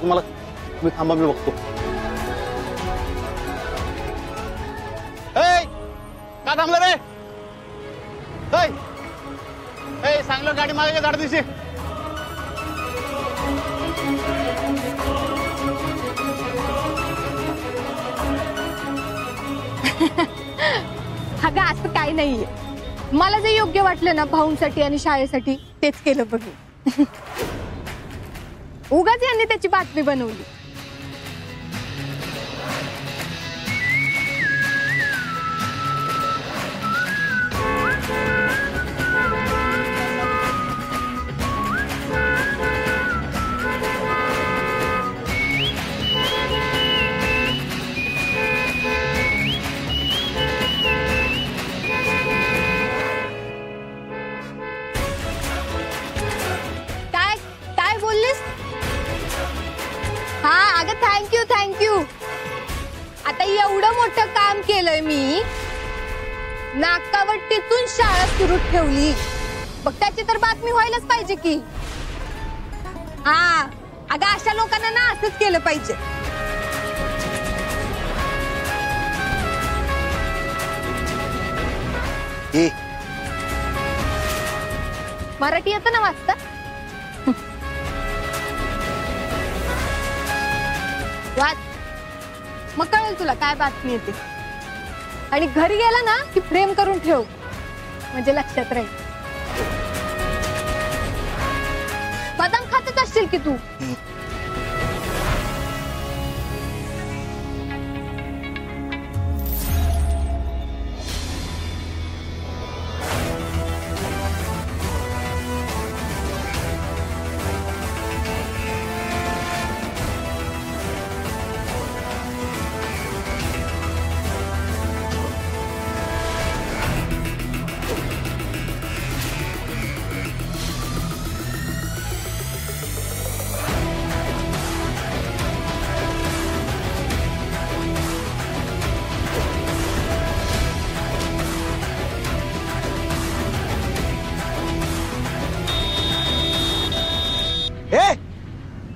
मला, तुम्ही थांबा मी बघतो. का थांबलं रे? सांगलं गाडी मागे झाड दिसे. अगं असं काही नाहीये, मला जे योग्य वाटलं ना भाऊंसाठी आणि शाळेसाठी तेच केलं बघू. उगाच यांनी त्याची बातमी बनवली. थँक्यू. आता एवढं मोठं काम केलंय मी, नाकावर टिचून शाळा सुरू ठेवली, बघ त्याची तर बातमी व्हायलाच पाहिजे की. हा अगं अशा लोकांना ना असंच केलं पाहिजे. मराठी येतं ना वाचता? वाच, मग कळेल तुला काय बातमी येते. आणि घरी गेला ना की फ्रेम करून ठेव, म्हणजे लक्षात राहील. बदाम खातच असशील की तू.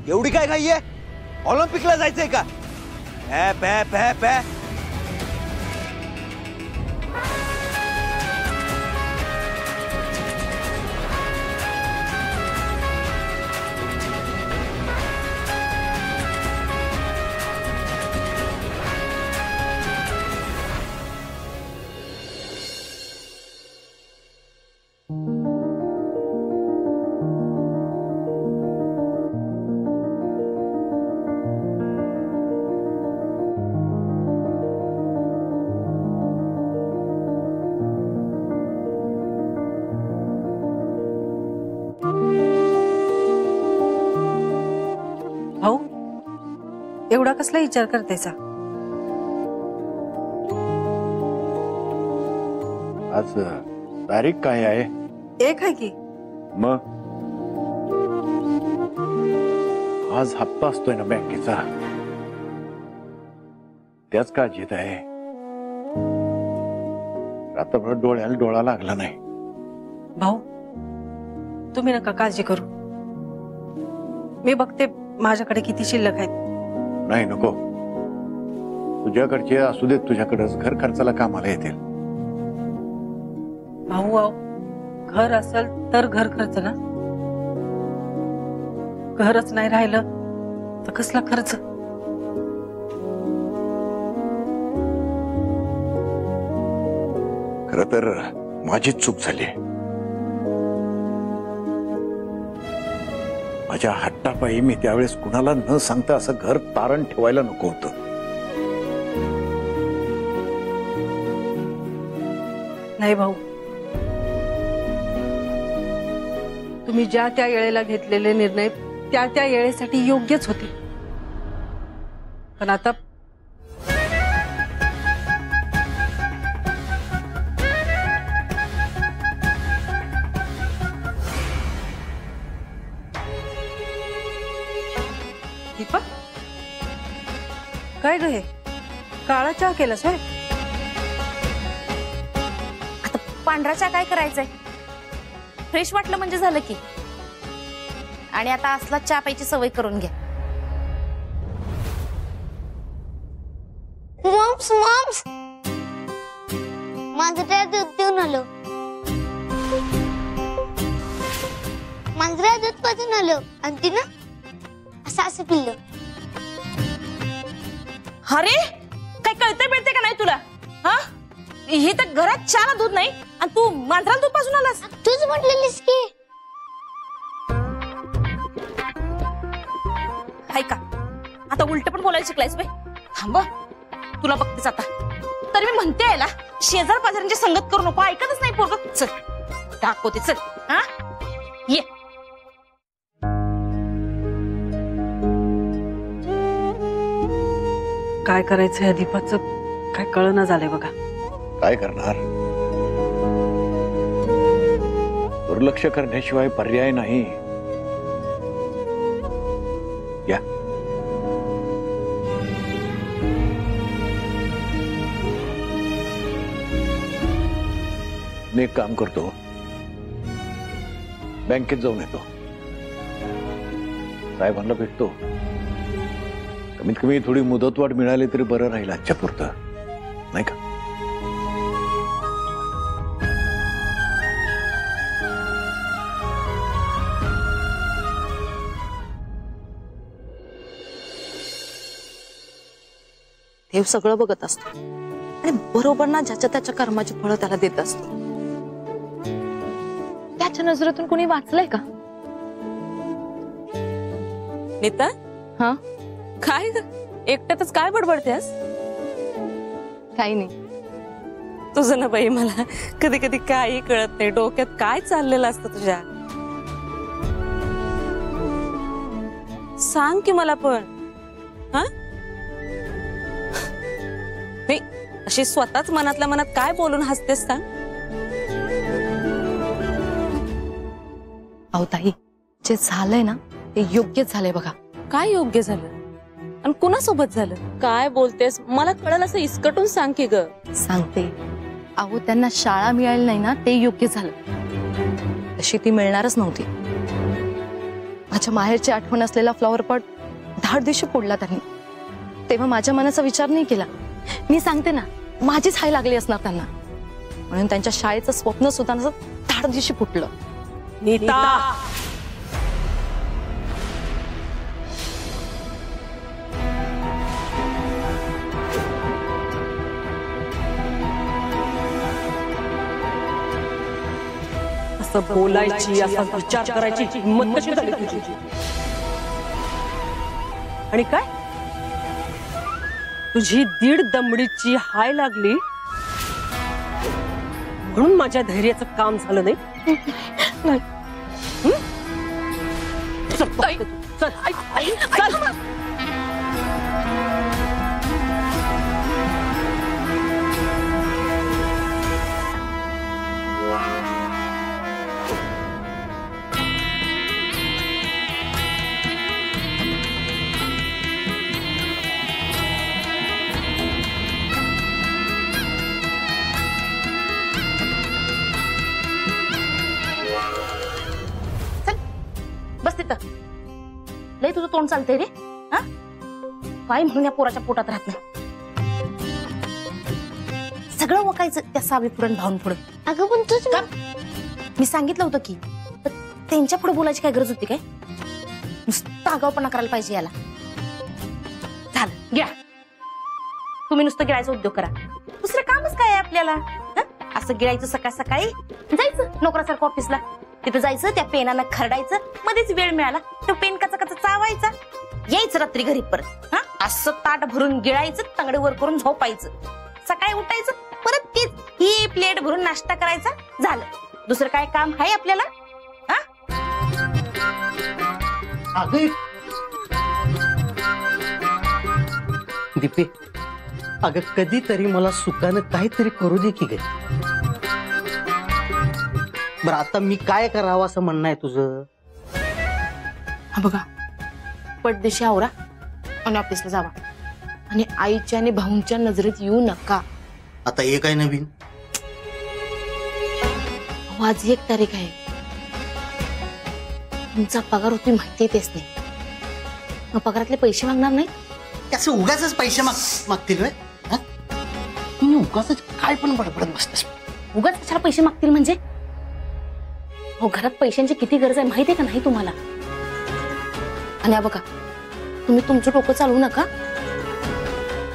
एवढी काय घाई आहे? ऑलिम्पिकला जायचंय का? पॅ पॅ पॅ. एवढा कसला विचार करतेसा? आज तारीख काय आहे? एक आहे की. मग आज हप्ता असतोय ना बँकेचा, त्याच काळजीत आहे. रात्रभर डोळ्याला डोळा लागला नाही. भाऊ तुम्ही नका काळजी करू, मी बघते माझ्याकडे किती शिल्लक आहेत. नाही नको, तुझ्याकडचे असू देत, तुझ्याकडेच घर खर्चाला कामाला येतील. भाऊ घर असेल तर घर खर्च ना, घरच नाही राहिलं तर कसला खर्च. खरं तर माझीच चूक झाली. माझ्या हट्टापायी मी त्यावेळेस कुणाला न सांगता असं घर तारण ठेवायला नको होतं. नाही भाऊ, तुम्ही ज्या त्या वेळेला घेतलेले निर्णय त्या त्या वेळेसाठी योग्यच होते, पण आता दीपा काय ग, हे काळा चहा केलास होय? आता पांढरा चहा काय करायचंय, फ्रेश वाटलं म्हणजे झालं की. आणि आता असला चहा प्यायची सवय करून घ्या. मॉम्स मॉम्स मांजऱ्या दूध देऊन आलो. मांजऱ्या दूध पाजून आलो आणि तिनं असं पिल्लं. अरे काय कळते मिळते का नाही तुला? हा हे तर घरात चहाला दूध नाही आणि तू मांजराला दूध पाजून आलास. तूच म्हटलेलीस की. ऐका आता उलट पण बोलायला शिकलायस बे. थांब तुला बघतेच आता. तर मी म्हणते याला शेजार पाजारांची संगत करू नको. ऐकतच नाही पोरग. चल दाखवते चल. हा ये. काय करायचंय दीपाचं काय कळना झालंय बघा. काय करणार, दुर्लक्ष करण्याशिवाय पर्याय नाही. या मी एक काम करतो, बँकेत जाऊन येतो, साहेबांना भेटतो. कमीत कमी थोडी मुदतवाढ मिळाली तरी बरं राहील आजच्या पुरतं, नाही का? देव सगळं बघत असतो आणि बरोबर ना ज्याच्या त्याच्या कर्माची फळं त्याला देत असतो. त्याच्या नजरेतून कोणी वाचलंय का? नीता हा काय एकट्यातच काय बडबडतेस? काही नाही. तुझं ना बाई मला कधी कधी काही कळत नाही. डोक्यात काय चाललेलं असतं तुझ्या? सांग की मला पण. हा नाही अशी स्वतःच मनातल्या मनात काय बोलून हसतेस सांग? अहो ताई, जे झालंय ना ते योग्यच झालंय बघा. काय योग्य झालं आणि कुणासोबत झालं? काय बोलतेस मला कळलं असं इसकटून सांग की ग. सांगते. अहो त्यांना शाळा मिळाली नाही ना ते योग्य झालं. तशी ती मिळणारच नव्हती. माझ्या माहेरची आठवण असलेला फ्लॉवर पॉट धाड दिवशी फोडला त्यांनी. तेव्हा माझ्या मनाचा विचार नाही केला. मी सांगते ना माझीच हाय लागली असणार त्यांना. म्हणून त्यांच्या शाळेचं स्वप्न सुद्धा धाड दिवशी फुटलं. नीता असं बोलायची असा विचार करायची हिंमत कशी झाली तुझी? आणि काय तुझी 1.5 दमडीची हाय लागली म्हणून माझ्या धैर्याचं काम झालं नाही? चल, चल, चल. बस तिथं. लय तुझं तोंड चालतंय रे. हा काय म्हणून या पोराच्या पोटात राहत नाही. सगळं वकायचं त्या सावी पुरण भाऊन पुढे. अगं पण तूच का? मी सांगितलं होतं की त्यांच्या पुढे बोलायची काय गरज होती काय? नुसतं आगाऊपणा करायला पाहिजे याला. झालं घ्या. तुम्ही नुसतं गिळायचा उद्योग करा. दुसरं कामच काय आहे आपल्याला? असं गिळायचं सकाळ सकाळी जायचं नोकरासारखं ऑफिसला. तिथं जायचं त्या पेनानं खरडायचं. मध्येच वेळ मिळाला तो पेन कचा कचा चावायचा. यायचं रात्री घरी परत. हा असं ताट भरून गिळायचं. तांगडे वर करून झोपायचं. सकाळी उठायचं परत तेच ही प्लेट भरून नाश्ता करायचा. झालं. दुसरं काय काम आहे आपल्याला? हा दीपे अगं कधीतरी मला सुखानं काहीतरी करू दे की ग. बरं आता मी काय करावं असं म्हणणं आहे तुझं? हा बघा पटदिशी आवरा आणि ऑफिसला जावा आणि आईच्या आणि भाऊंच्या नजरेत येऊ नका. आता हे काय नवीन? आज 1 तारीख आहे. तुमचा पगार होती माहिती तेच नाही. मग पगारातले पैसे मागणार नाही? असं उगाच पैसे मागतील व्हय? आणि उगाच काय पण बडबडत बसतेस. उगाच कशाला पैसे मागतील म्हणजे? हो, घरात पैशांची किती गरज आहे माहिती आहे का नाही तुम्हाला? आणि बघा, तुम्ही तुमचं डोकं चालवू नका.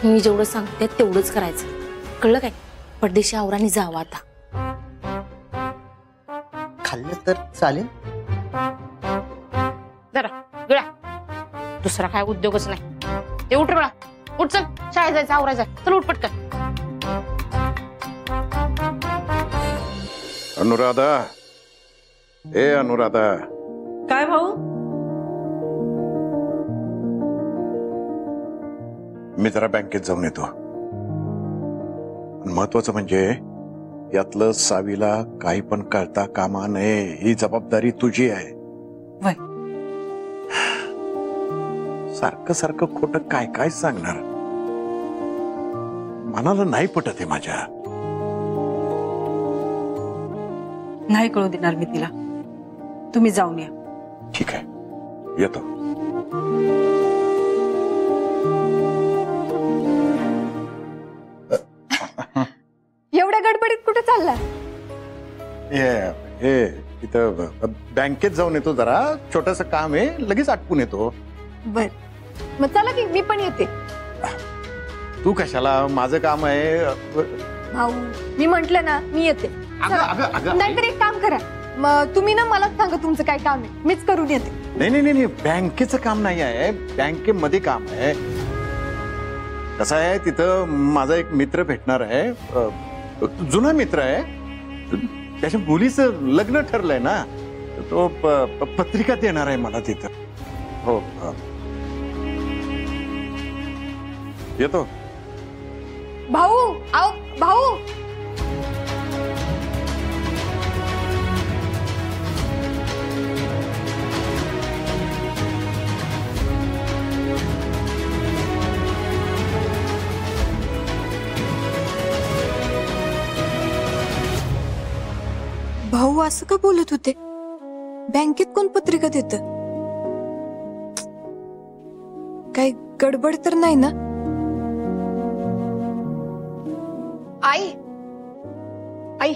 मी जेवढं सांगते तेवढंच करायचं, कळलं काय? परदेशी आवराने जावं आता. खाल्लं तर चालेल. जरा गिळा, दुसरा काय उद्योगच नाही. ते उठ रे बाळा, उठ, चल शाळेत जायचं, आवरायचं, चल उठ पटकन. अनुराधा, ए अनुराधा, काय भाऊ? मी जरा बँकेत जाऊन येतो. महत्वाचं म्हणजे यातलं सावीला काही पण कळता कामा नये, ही जबाबदारी तुझी आहे. वय. सारखं सारखं खोटं काय काय सांगणार? मनाला नाही पटत आहे माझ्या. नाही कळू देणार मी तिला. तुम्ही जाऊन या. ठीक आहे, येतो. एवढ्या गडबडीत कुठे चालला? हे इथं बँकेत जाऊन येतो, जरा छोटस काम आहे, लगेच आटपून येतो. बर, मग चला की मी पण येते. तू कशाला? माझं काम आहे. भाऊ, मी म्हंटल ना मी येते. नाहीतर एक काम करा, मग तुम्ही ना मलाच सांगा तुमचं काय काम आहे, मीच करून येते. नाही, बँकेचं काम नाही आहे, बँकेमध्ये काम आहे. कसं आहे, तिथं माझा एक मित्र भेटणार आहे, जुना मित्र आहे. त्याच्या मुलीचं लग्न ठरलंय ना, तो पत्रिका देणार आहे मला तिथं. हो, येतो. भाऊ, आओ भाऊ. भाऊ असं का बोलत होते? बँकेत कोण पत्रिका देत? काही गडबड तर नाही ना? आई, आई,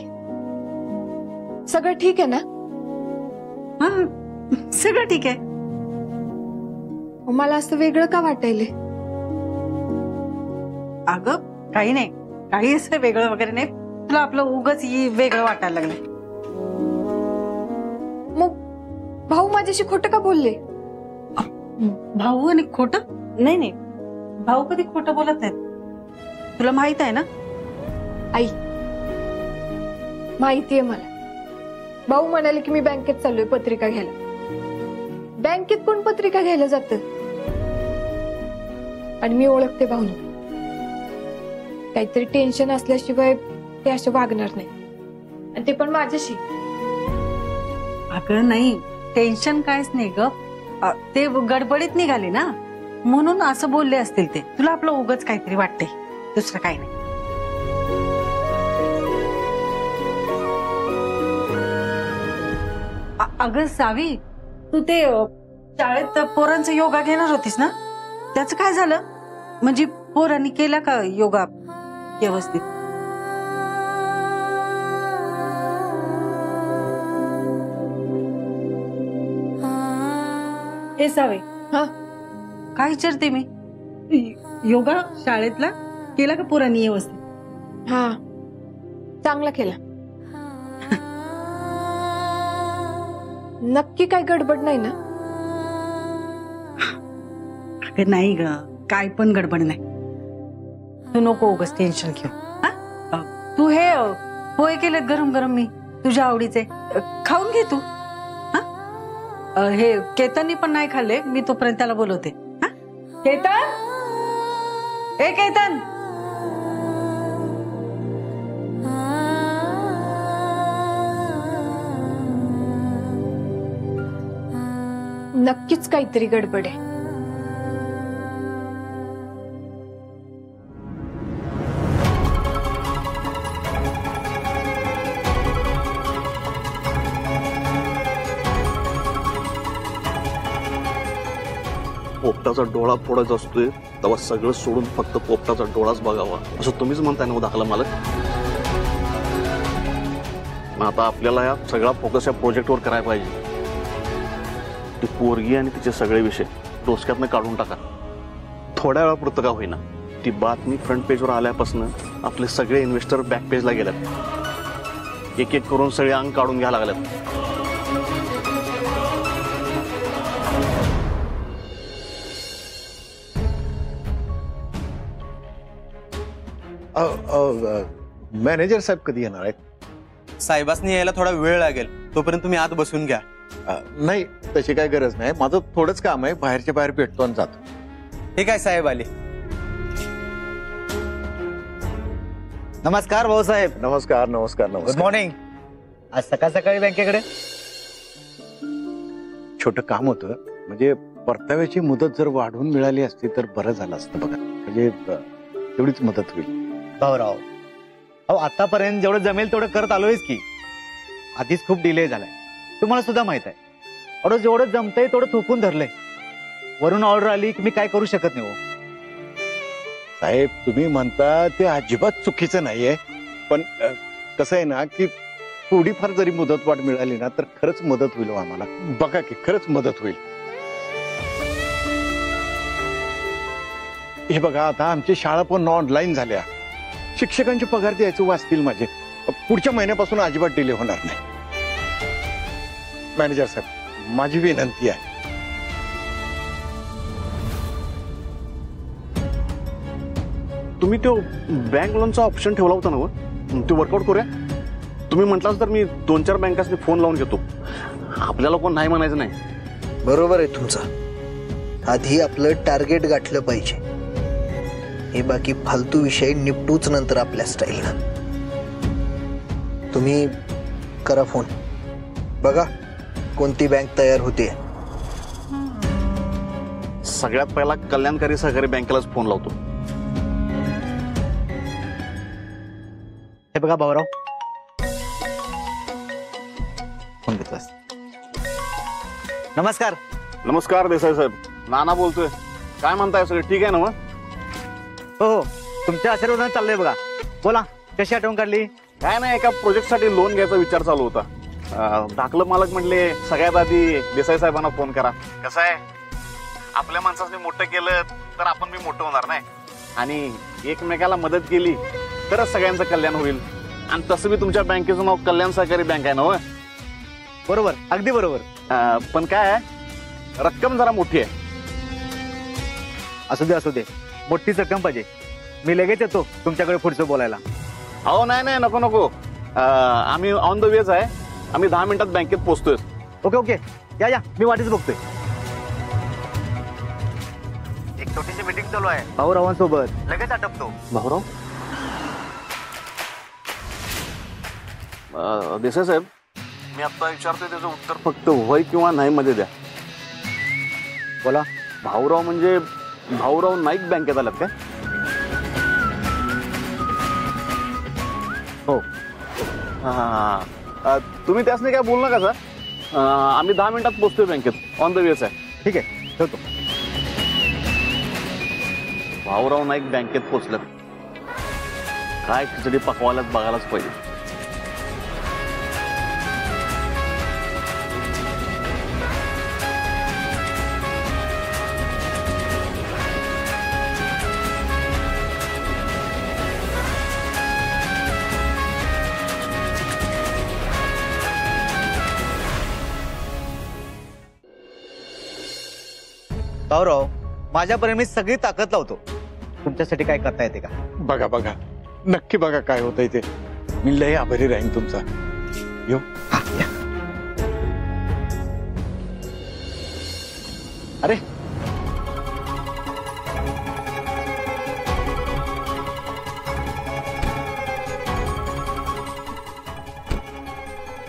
सगळं ठीक आहे ना? हा, सगळं ठीक आहे. मला असं वेगळं का वाटायले? अगं काही नाही, काही असं वेगळं वगैरे नाही. तुला आपलं उगाच वेगळं वाटायला लागलं. मग भाऊ माझ्याशी खोटं का बोलले? भाऊ आणि खोटं? नाही, भाऊ कधी खोटं बोलत नाहीत. तुला माहित आहे ना? आई, माहितीये मला. भाऊ म्हणाले की मी बँकेत चाललोय पत्रिका घ्यायला. बँकेत कोण पत्रिका घ्यायला जात? आणि मी ओळखते भाऊनी. काहीतरी टेन्शन असल्याशिवाय ते असे वागणार नाही, आणि ते पण माझ्याशी. अगं नाही, टेन्शन कायच नाही ग. ते गडबडीत निघाले ना, म्हणून असं बोलले असतील ते. तुला आपलं उगाच काहीतरी वाटते, दुसरं काही नाही. अगं सावी, तू ते शाळेत पोरांचा योगा घेणार होतीस ना, त्याचं काय झालं? म्हणजे पोरांनी केला का योगा व्यवस्थित? हे सावे, हा, काय विचारते मी? योगा शाळेतला केला का पोरांनी व्यवस्थित? हा, चांगला केला. नक्की काय गडबड नाही ना? अगं नाही ग, काय पण गडबड नाही. तू नको उगाच टेन्शन घेऊ. तू हे पोहे केलेत गरम गरम, मी तुझ्या आवडीचे, खाऊन घे तू. हे केतननी पण नाही खाल्ले, मी तोपर्यंत त्याला बोलवते. केतन, ए केतन. नक्कीच काहीतरी गडबड आहे. पोपटाचा डोळा फोडायचा असतोय तेव्हा सगळं सोडून फक्त पोपटाचा डोळाच बघावा असं तुम्हीच म्हणताय ना दाखला मालक. मग आता आपल्याला या सगळा फोकस या प्रोजेक्टवर करायला पाहिजे. ती पोरगी आणि तिचे सगळे विषय डोसक्यातनं काढून टाका. थोड्या वेळापुरतं का होईना ती बातमी फ्रंट पेजवर आल्यापासून आपले सगळे इन्व्हेस्टर बॅक पेजला गेल्यात. एक एक करून सगळे अंग काढून घ्यायला लागल्यात. मॅनेजर साहेब कधी येणार आहेत? साहेबासनी यायला थोडा वेळ लागेल, तोपर्यंत तुम्ही आत बसून घ्या. नाही तशी काय गरज नाही, माझं थोडंच काम आहे, बाहेरच्या बाहेर भेटतो आणि जातो. ठीक आहे, साहेब आले. नमस्कार भाऊसाहेब. नमस्कार नमस्कार गुड नमस्कार. मॉर्निंग. आज सकाळ सकाळी बँकेकडे छोटं काम होतं, म्हणजे परताव्याची मुदत जर वाढवून मिळाली असती तर बरं झालं असतं बघा. म्हणजे तेवढीच मदत होईल. भाऊराव, अहो आतापर्यंत जेवढं जमेल तेवढं करत आलोयच की. आधीच खूप डिले झालाय, तुम्हाला सुद्धा माहित आहे. अडो जेवढं जमतंय तेवढं थोपून धरलंय. वरून ऑर्डर आली की मी काय करू शकत नाही. हो साहेब, तुम्ही म्हणता ते अजिबात चुकीचं नाहीये, पण कसं आहे ना की थोडीफार जरी मुदत वाढ मिळाली ना तर खरंच मदत होईल आम्हाला. बघा की खरंच मदत होईल. हे बघा, आता आमची शाळा पण ऑनलाईन झाल्या, शिक्षकांचे पगार द्यायचे वाचतील माझे. पुढच्या महिन्यापासून अजिबात डिले होणार नाही. मॅनेजर साहेब, माझी विनंती आहे, तुम्ही तो बँक लोनचा ऑप्शन ठेवला होता ना व? ते वर्कआउट करूया. तुम्ही म्हटलास तर मी 2-4 बँकांनी फोन लावून घेतो. आपल्याला कोण नाही म्हणायचं नाही. बरोबर आहे तुमचं. आधी आपलं टार्गेट गाठलं पाहिजे. हे बाकी फालतू विषय निपटूच नंतर आपल्या स्टाईलनं. तुम्ही करा फोन, बघा कोणती बँक तयार होते. सगळ्यात पहिला कल्याणकारी सहकारी बँकेलाच फोन लावतो. हे बघा भाऊराव, फोन घेतलास. नमस्कार. नमस्कार देसाई साहेब, नाना बोलतोय. काय म्हणताय, सगळं ठीक आहे ना? हो हो, तुमच्या आशीर्वादाने चाललंय बघा. बोला, कशी आठवण काढली? काय नाही, एका प्रोजेक्टसाठी लोन घ्यायचा विचार चालू होता. दाखलं मालक म्हणले सगळ्यात आधी देसाई साहेबांना फोन करा. कसं आहे, आपल्या माणसाने मोठं केलं तर आपण बी मोठं होणार नाही, आणि एकमेकाला मदत केली तरच सगळ्यांचं कल्याण होईल. आणि तसं बी तुमच्या बँकेचं नाव कल्याण सहकारी बँक आहे ना? बरोबर, अगदी बरोबर. पण काय आहे, रक्कम जरा मोठी आहे. असू दे असू दे, मोठीच रक्कम पाहिजे. मी लगेच येतो तुमच्याकडे पुढचं बोलायला. हो नाही नाही, नको नको, आम्ही ऑन द वेच आहे. आम्ही 10 मिनिटात बँकेत पोहोचतोय. ओके ओके, या या, मी वाटीच बघतोय. एक छोटीशी मीटिंग चालू आहे भाऊरावांसोबत, लगेच आटपतो. भाऊराव, देसाई साहेब, मी आता विचारतोय त्याचं उत्तर फक्त होय किंवा नाही मध्ये द्या. बोला. भाऊराव म्हणजे भाऊराव नाईक बँकेत आलात का? हो. हा, तुम्ही त्यासने काय बोलू नका सर. आम्ही 10 मिनिटात पोहोचतोय बँकेत, ऑन द वेच आहे. ठीक आहे, ठेवतो. भाऊराव नाईक बँकेत पोहोचलं, काय खिचडी पकवायलाच बघायलाच पाहिजे. भाऊराव, माझ्यापर्यंत मी सगळी ताकद लावतो. तुमच्यासाठी काय करता येते का? बघा बघा, नक्की बघा काय होतंय ते. मी लय आभारी राहीन तुमचा. येऊ. अरे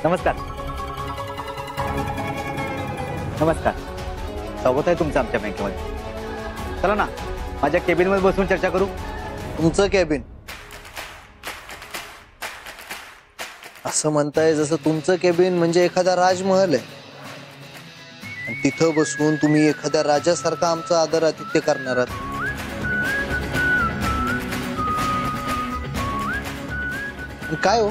नमस्कार. नमस्कार, स्वागत आहे तुमचं आमच्या बँकेमध्ये. चला ना, माझ्या केबिन मध्ये बसून चर्चा करू. तुमचं कॅबिन असं म्हणताय जसं तुमचं कॅबिन म्हणजे एखादा राजमहल आहे. आणि तिथं बसून तुम्ही एखाद्या राजासारखा आमचा आदर आतिथ्य करणार आहात. आणि काय हो,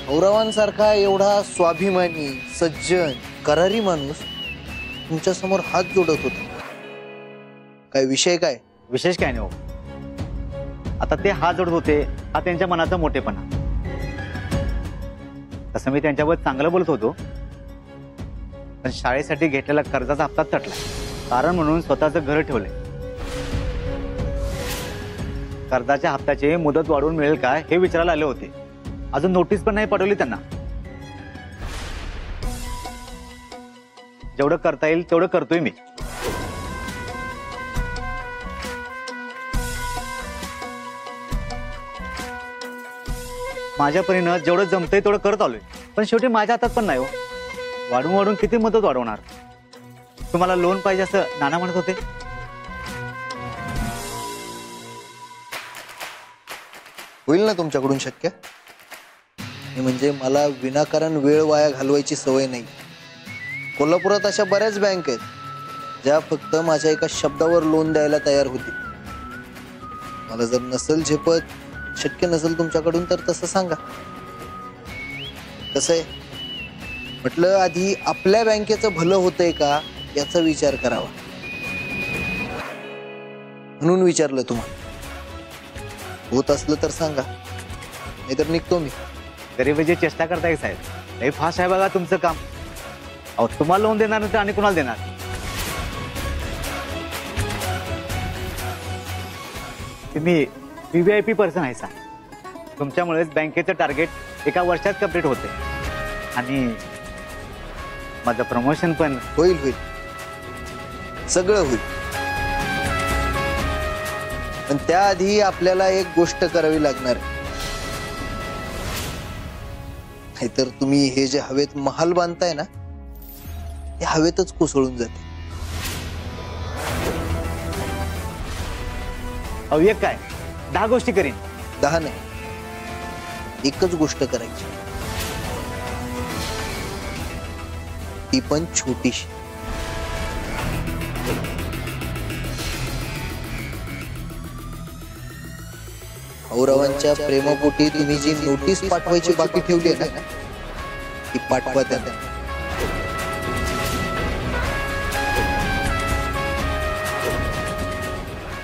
औरवांसारखा एवढा स्वाभिमानी सज्जन करारी माणूस तुमच्या समोर हात जोडत होता. काय विषय काय? विशेष काय नाही हो. आता ते हात जोडत होते हा त्यांच्या मनाचा मोठेपणा. तसं मी त्यांच्यावर चांगलं बोलत होतो, पण शाळेसाठी घेतलेला कर्जाचा हप्ता तटला. कारण म्हणून स्वतःचं घर ठेवलंय. कर्जाच्या हप्त्याची मुदत वाढवून मिळेल का हे विचारायला आले होते. अजून नोटीस पण नाही पाठवली त्यांना. जेवढं करता येईल तेवढं करतोय मी. माझ्या परीनं जेवढं जमतंय तेवढं करत आलोय, पण शेवटी माझ्या हातात पण नाही हो. वाढून वाढून किती मदत वाढवणार? तुम्हाला लोन पाहिजे असं नाना म्हणत होते. होईल ना तुमच्याकडून शक्य? म्हणजे मला विनाकारण वेळ वाया घालवायची सवय नाही. कोल्हापुरात अशा बऱ्याच बँक आहेत ज्या फक्त माझ्या एका शब्दावर लोन द्यायला तयार होती. मला जर नसेल झेपत, शक्य नसेल तुमच्याकडून, तर तसं सांगा. कसं आहे म्हटलं, आधी आपल्या बँकेचं भलं होतंय का याचा विचार करावा म्हणून विचारलं तुम्हाला. होत असलं तर सांगा, नाहीतर निघतो मी. गरीबाची चेष्टा करताय साहेब. लई फास्ट आहे बघा तुमचं काम. अहो, तुम्हाला लोन देणार नाही तर आणि कुणाला देणार? तुम्ही VVIP पर्सन आहे साहेब. तुमच्यामुळेच बँकेचं टार्गेट एका वर्षात कंप्लीट होते आणि माझं प्रमोशन पण होईल. होईल, सगळं होईल. पण त्याआधी आपल्याला एक गोष्ट करावी लागणार आहे. नाहीतर तुम्ही हे जे हवेत महाल बांधताय ना, ते हवेतच कोसळून जाते. अहो, एक काय 10 गोष्टी करीन. 10 नाही, एकच गोष्ट करायची, ती पण छोटीशी. औरवांच्या प्रेमापोटी तुम्ही जी नोटीस पाठवायची बाकी ठेवली आहे ना, ती पाठवा त्यांना.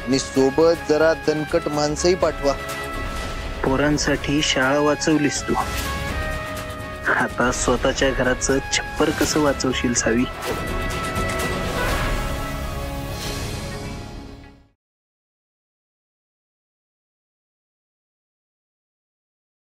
आणि सोबत जरा दणकट माणसंही पाठवा. पोरांसाठी शाळा वाचवलीस तू, आता स्वतःच्या घराचं छप्पर कसं वाचवशील सावी?